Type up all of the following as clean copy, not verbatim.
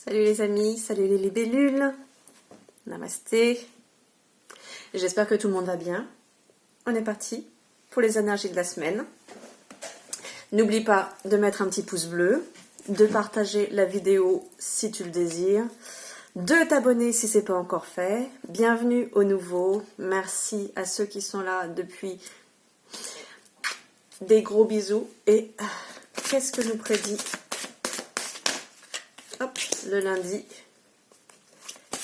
Salut les amis, salut les libellules, namasté. J'espère que tout le monde va bien. On est parti pour les énergies de la semaine. N'oublie pas de mettre un petit pouce bleu, de partager la vidéo si tu le désires, de t'abonner si ce n'est pas encore fait. Bienvenue aux nouveaux, merci à ceux qui sont là depuis. Des gros bisous et qu'est-ce que nous prédit le lundi?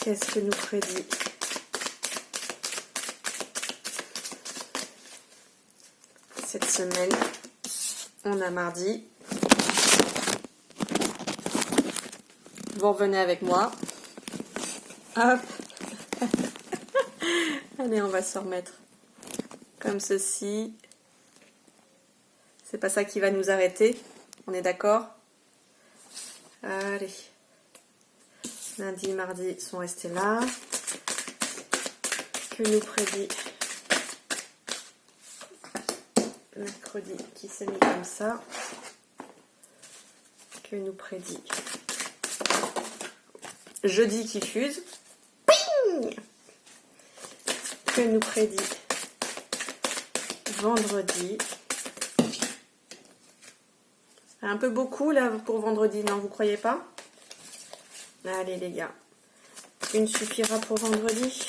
Qu'est-ce que nous prédit cette semaine? On a mardi. Vous revenez avec moi. Hop. Allez, on va se remettre comme ceci. C'est pas ça qui va nous arrêter. On est d'accord? Allez. Lundi, mardi sont restés là. Que nous prédit mercredi qui s'est mis comme ça? Que nous prédit jeudi qui fuse? Ping! Que nous prédit vendredi? Un peu beaucoup là pour vendredi, non, vous croyez pas? Allez les gars, une suffira pour vendredi.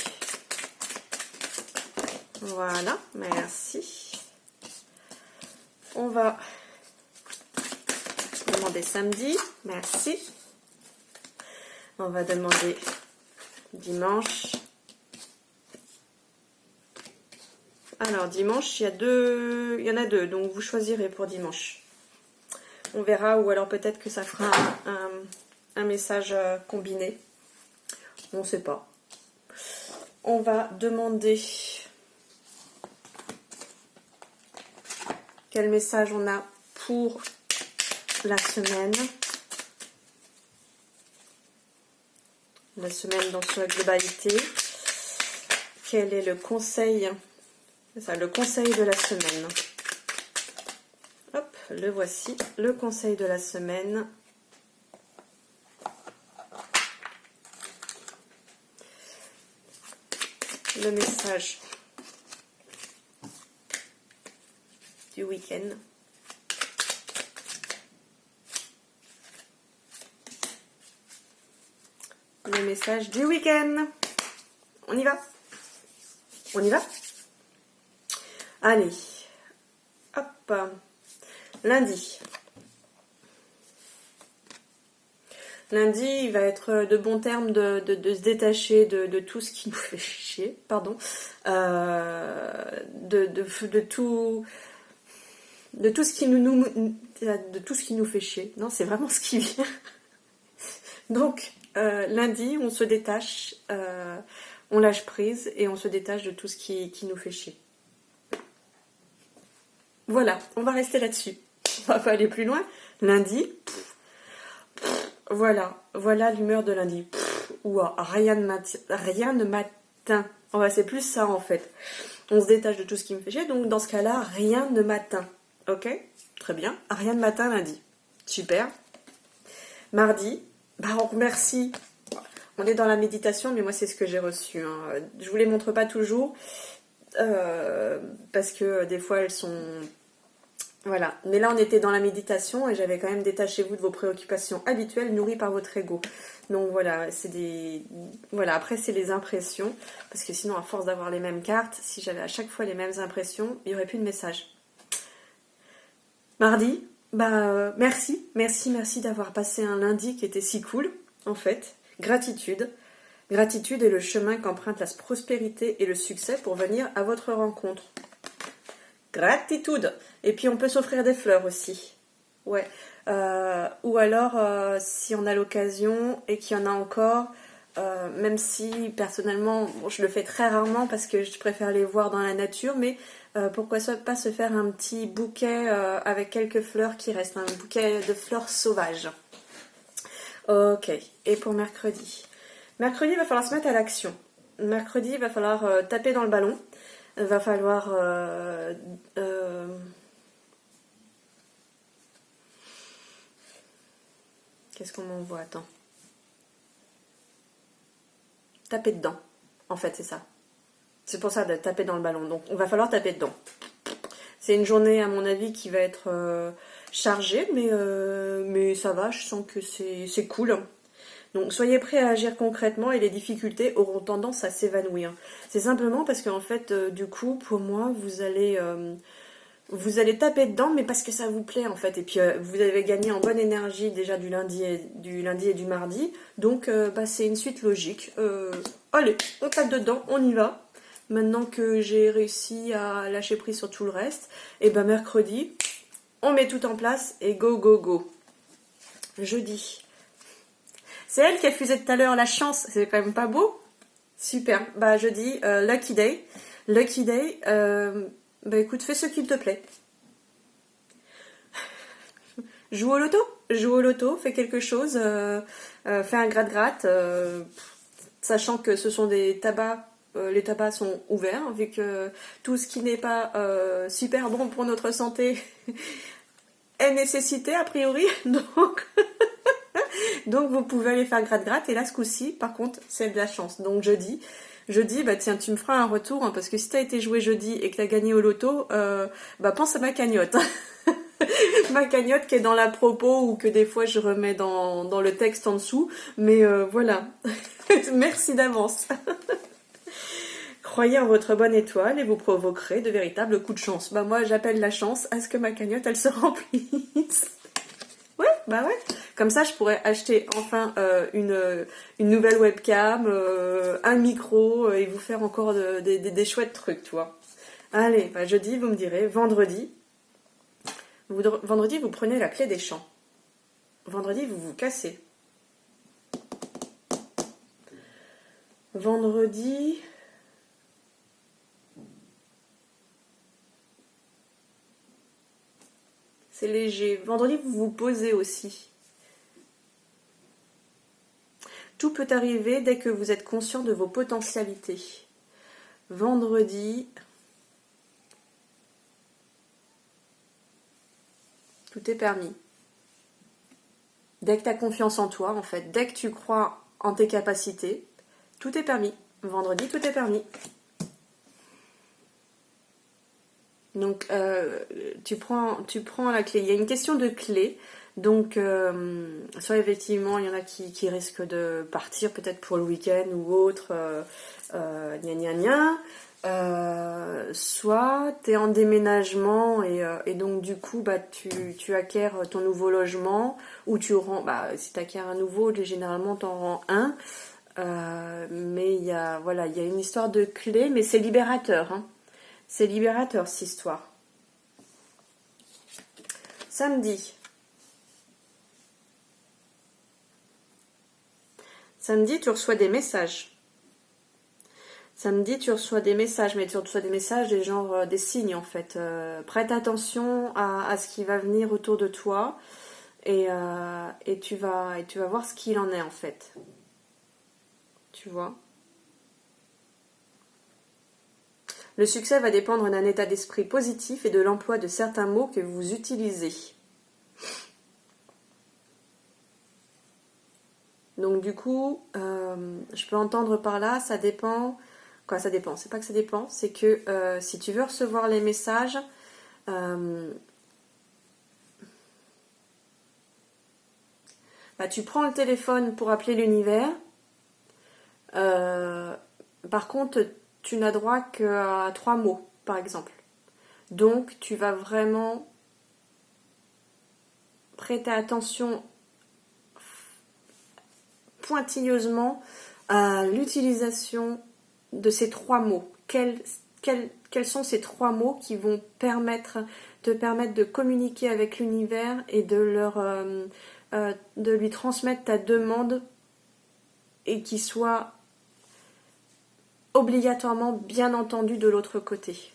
Voilà, merci. On va demander samedi, merci. On va demander dimanche. Alors dimanche, il y en a deux, donc vous choisirez pour dimanche. On verra, ou alors peut-être que ça fera un message combiné. On ne sait pas. On va demander quel message on a pour la semaine. La semaine dans sa globalité. Quel est le conseil? C'est ça, le conseil de la semaine. Hop, le voici, le conseil de la semaine. Le message du week-end. Le message du week-end. On y va? On y va? Allez. Hop. Lundi. Lundi, il va être de bon terme de se détacher de tout ce qui nous fait chier, pardon, de tout ce qui nous fait chier. Non, c'est vraiment ce qui vient. Donc, lundi, on se détache, on lâche prise et on se détache de tout ce qui nous fait chier. Voilà, on va rester là-dessus. On va pas aller plus loin. Lundi. Voilà l'humeur de lundi. Rien ne m'atteint. C'est plus ça en fait. On se détache de tout ce qui me fait chier, donc dans ce cas-là, rien ne m'atteint. Ok? Très bien. Rien ne m'atteint lundi. Super. Mardi, on remercie. On est dans la méditation, mais moi c'est ce que j'ai reçu. Je vous les montre pas toujours, parce que des fois elles sont... Voilà, mais là on était dans la méditation et j'avais quand même détachez-vous de vos préoccupations habituelles nourries par votre ego. Donc voilà, après c'est les impressions, parce que sinon à force d'avoir les mêmes cartes, si j'avais à chaque fois les mêmes impressions, il n'y aurait plus de message. Mardi, merci d'avoir passé un lundi qui était si cool, en fait. Gratitude est le chemin qu'emprunte la prospérité et le succès pour venir à votre rencontre. Gratitude. Et puis on peut s'offrir des fleurs aussi. Ouais. Ou alors, si on a l'occasion et qu'il y en a encore, même si personnellement, je le fais très rarement parce que je préfère les voir dans la nature, mais pourquoi pas se faire un petit bouquet avec quelques fleurs qui restent, un bouquet de fleurs sauvages. Ok. Et pour mercredi. Mercredi, il va falloir se mettre à l'action. Mercredi, il va falloir taper dans le ballon. Il va falloir qu'est-ce qu'on m'envoie? Attends. taper dedans. En fait, c'est ça. C'est pour ça de taper dans le ballon. Donc, on va falloir taper dedans. C'est une journée, à mon avis, qui va être chargée, mais ça va, je sens que c'est cool. Donc, soyez prêts à agir concrètement et les difficultés auront tendance à s'évanouir. C'est simplement parce qu'en fait, du coup, pour moi, vous allez taper dedans, mais parce que ça vous plaît, en fait. Et puis, vous avez gagné en bonne énergie déjà du lundi et du mardi. Donc, c'est une suite logique. Allez, on tape dedans, on y va. Maintenant que j'ai réussi à lâcher prise sur tout le reste, et mercredi, on met tout en place et go, go, go. Jeudi. C'est elle qui a fusé tout à l'heure, la chance, c'est quand même pas beau? Super. Jeudi, lucky day. Lucky day, écoute, fais ce qu'il te plaît. Joue au loto, fais quelque chose, fais un gratte-gratte, sachant que ce sont des tabacs. Les tabacs sont ouverts, vu que tout ce qui n'est pas super bon pour notre santé est nécessité, a priori. Donc vous pouvez aller faire gratte-gratte. Et là, ce coup-ci, par contre, c'est de la chance. Donc jeudi, tiens, tu me feras un retour, hein, parce que si tu as été joué jeudi et que tu as gagné au loto, pense à ma cagnotte. Ma cagnotte qui est dans la propos ou que des fois je remets dans le texte en dessous. Mais voilà. Merci d'avance. Croyez en votre bonne étoile et vous provoquerez de véritables coups de chance. Moi, j'appelle la chance à ce que ma cagnotte, elle se remplisse. Ouais. Comme ça, je pourrais acheter enfin une nouvelle webcam, un micro et vous faire encore des chouettes trucs, tu vois. Allez, jeudi, vous me direz. Vendredi, vous prenez la clé des champs. Vendredi, vous vous cassez. Vendredi... C'est léger. Vendredi, vous vous posez aussi. Tout peut arriver dès que vous êtes conscient de vos potentialités. Vendredi, tout est permis. Dès que tu as confiance en toi, en fait, dès que tu crois en tes capacités, tout est permis. Vendredi, tout est permis. Donc, tu prends la clé. Il y a une question de clé. Donc, soit effectivement, il y en a qui risquent de partir peut-être pour le week-end ou autre, soit tu es en déménagement et donc du coup, tu acquiers ton nouveau logement ou tu rends, si tu acquiers un nouveau, généralement tu en rends un. Mais il y a une histoire de clé, mais c'est libérateur, hein. C'est libérateur, cette histoire. Samedi, tu reçois des messages. Samedi, tu reçois des messages, mais tu reçois des messages des genres, des signes en fait. Prête attention à ce qui va venir autour de toi et tu vas voir ce qu'il en est en fait. Tu vois ? Le succès va dépendre d'un état d'esprit positif et de l'emploi de certains mots que vous utilisez. Donc du coup, je peux entendre par là, ça dépend. Quoi, ça dépend? C'est pas que ça dépend, c'est que si tu veux recevoir les messages, tu prends le téléphone pour appeler l'univers. Par contre, tu n'as droit qu'à 3 mots, par exemple. Donc, tu vas vraiment prêter attention pointilleusement à l'utilisation de ces 3 mots. Quels sont ces 3 mots qui vont te permettre de communiquer avec l'univers et de lui transmettre ta demande et qui soit obligatoirement bien entendu de l'autre côté.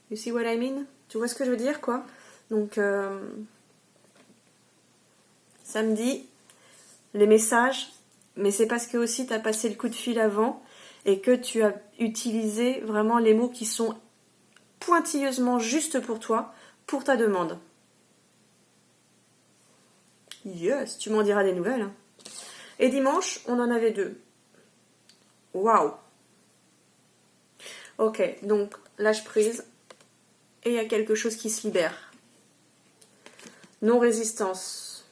You see what I mean? Tu vois ce que je veux dire, quoi? Donc, samedi, les messages, mais c'est parce que aussi tu as passé le coup de fil avant et que tu as utilisé vraiment les mots qui sont pointilleusement justes pour toi, pour ta demande. Yes, tu m'en diras des nouvelles. Hein. Et dimanche, on en avait 2. Waouh! Ok, donc lâche prise. Et il y a quelque chose qui se libère. Non-résistance.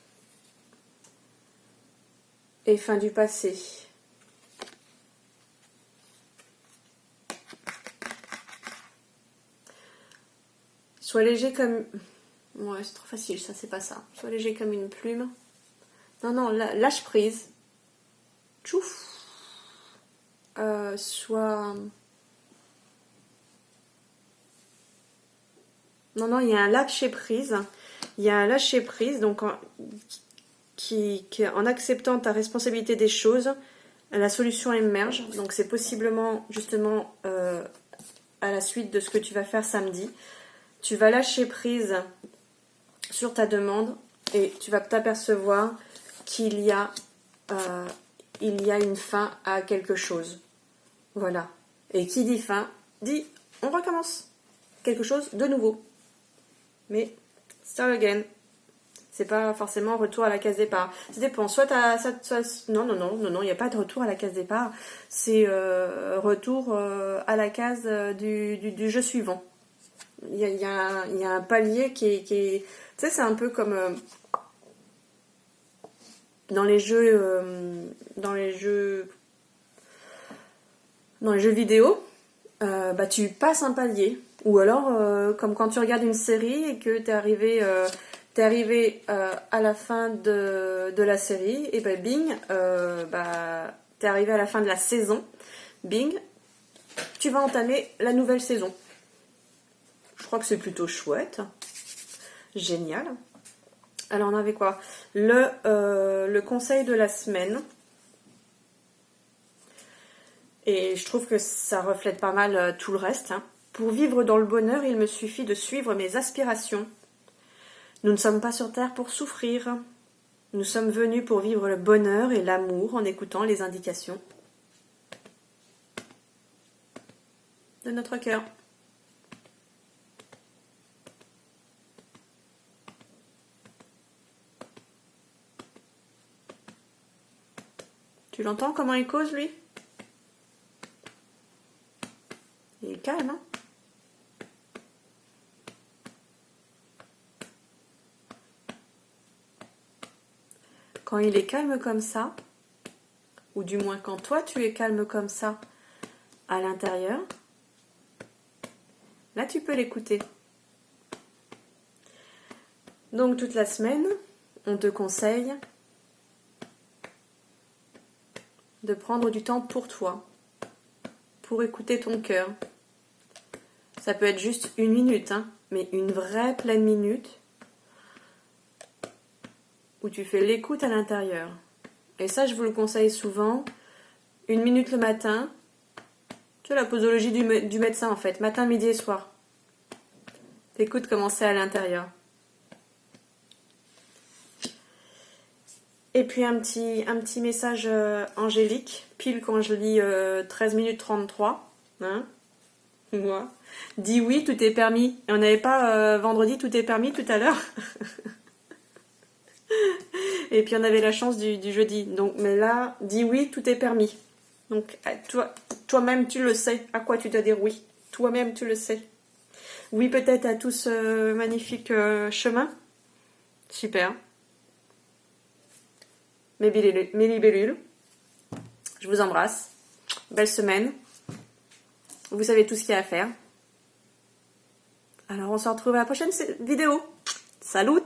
Et fin du passé. Sois léger comme... Ouais, c'est trop facile, ça, c'est pas ça. Sois léger comme une plume. Non, non, lâche prise. Tchouf. Sois... Non, non, il y a un lâcher prise. Il y a un lâcher prise, donc qui en acceptant ta responsabilité des choses, la solution émerge. Donc c'est possiblement justement à la suite de ce que tu vas faire samedi. Tu vas lâcher prise sur ta demande et tu vas t'apercevoir qu'il y a une fin à quelque chose. Voilà. Et qui dit fin, dit on recommence. Quelque chose de nouveau. Mais start again. C'est pas forcément retour à la case départ. Ça dépend. Non, il n'y a pas de retour à la case départ. C'est retour à la case du jeu suivant. Il y a un palier qui est... Tu sais, c'est un peu comme dans les jeux vidéo. Tu passes un palier. Ou alors, comme quand tu regardes une série et que t'es arrivé à la fin de la série, et ben bing, t'es arrivé à la fin de la saison, bing, tu vas entamer la nouvelle saison. Je crois que c'est plutôt chouette. Génial. Alors on avait quoi ? Le conseil de la semaine. Et je trouve que ça reflète pas mal tout le reste. Hein. Pour vivre dans le bonheur, il me suffit de suivre mes aspirations. Nous ne sommes pas sur terre pour souffrir. Nous sommes venus pour vivre le bonheur et l'amour en écoutant les indications de notre cœur. Tu l'entends comment il cause, lui ? Il est calme, hein ? Quand il est calme comme ça, ou du moins quand toi tu es calme comme ça à l'intérieur, là tu peux l'écouter. Donc toute la semaine, on te conseille de prendre du temps pour toi, pour écouter ton cœur. Ça peut être juste 1 minute, hein, mais une vraie pleine minute où tu fais l'écoute à l'intérieur. Et ça, je vous le conseille souvent. 1 minute le matin. C'est la posologie du médecin, en fait. Matin, midi et soir. T'écoutes comment c'est à l'intérieur. Et puis un petit message angélique, pile quand je lis 13 minutes 33. Hein, moi. Dis oui, tout est permis. Et on n'avait pas vendredi, tout est permis tout à l'heure. Et puis on avait la chance du jeudi. Donc, mais là, dis oui, tout est permis. Donc toi-même tu le sais. À quoi tu dois dire oui. Toi-même tu le sais. Oui, peut-être à tout ce magnifique chemin. Super. Mes libellules. Je vous embrasse. Belle semaine. Vous savez tout ce qu'il y a à faire. Alors on se retrouve à la prochaine vidéo. Salut!